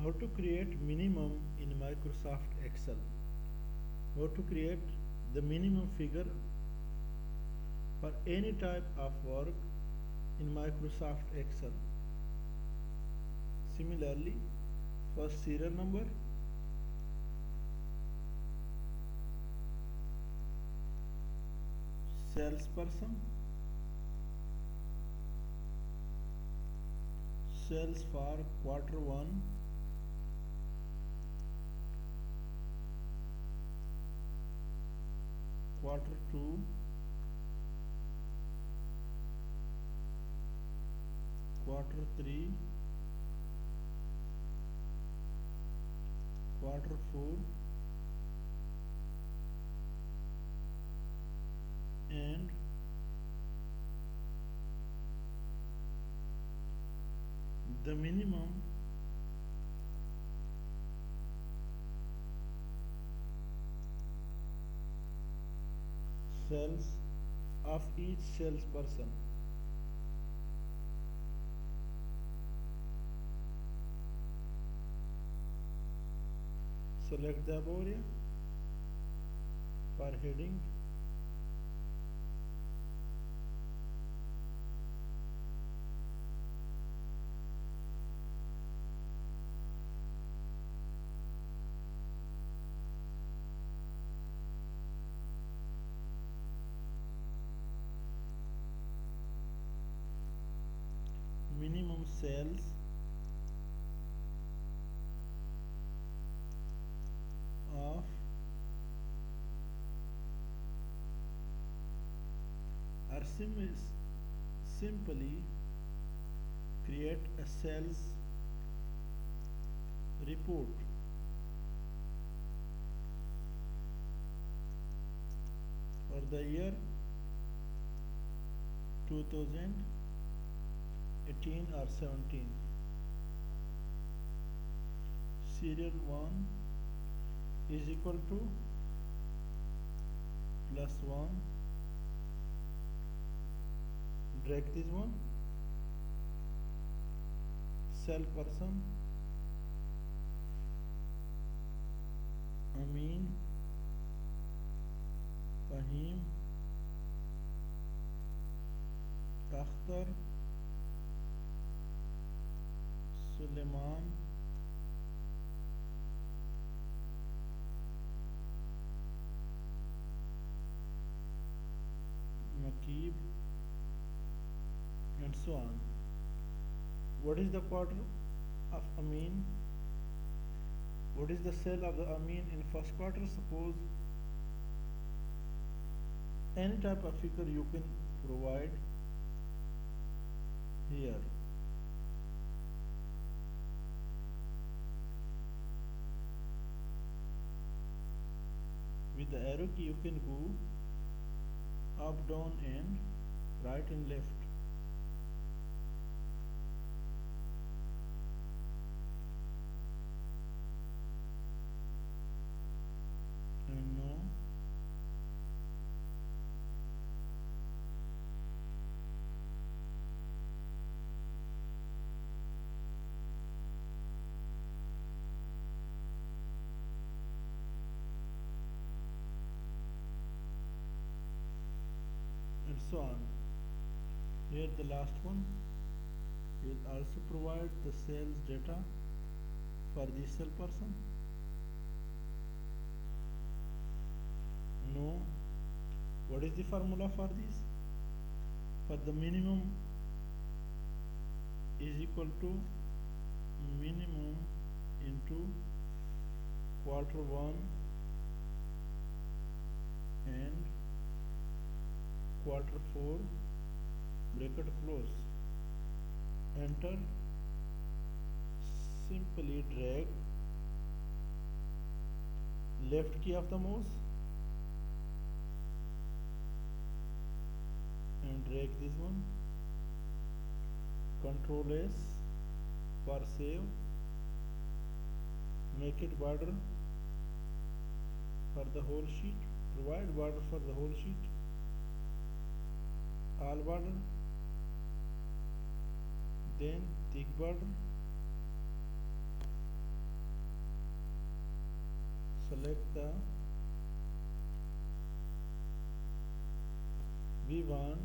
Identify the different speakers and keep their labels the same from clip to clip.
Speaker 1: How to create minimum in Microsoft Excel. How to create the minimum figure for any type of work in Microsoft Excel. Similarly, first serial number, salesperson, sales for quarter 1, quarter 2, quarter 3, quarter 4, and the minimum sales of each salesperson. Select the above area for heading. Minimum sales of or simply create a sales report for the year 2018 or 17. Serial 1 is equal to +1. Drag this one. Cell person, Amin, Fahim, Akhtar, Suleiman, Makib, and so on. What is the quarter of Amin? What is the sale of the Amin in first quarter? Suppose any type of figure you can provide here. With the arrow key you can go up, down, and right and left. And now and so on. Here the last one will also provide the sales data for the sale person. No. What is the formula for this? For the minimum is equal to minimum into quarter 1 and quarter 4 bracket close. Enter. Simply drag left key of the mouse and drag this one. Control S for save. Make it border for the whole sheet. Provide border for the whole sheet. All border, then thick border, select the, we want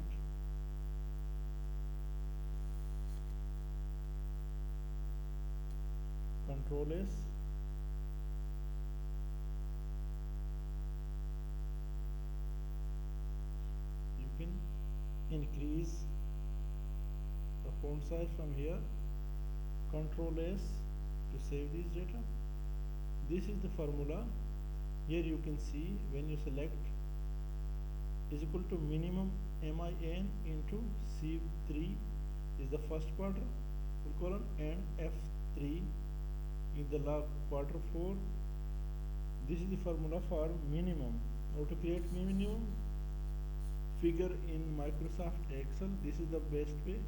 Speaker 1: Control S, you can increase the font size from here. Control S to save this data. This is the formula. Here you can see when you select is equal to minimum MIN into C3 is the first quarter full colon and F3 in the last quarter 4. This is the formula for minimum. How to create minimum figure in Microsoft Excel. This is the best way.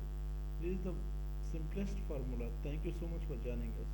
Speaker 1: This is the simplest formula. Thank you so much for joining us.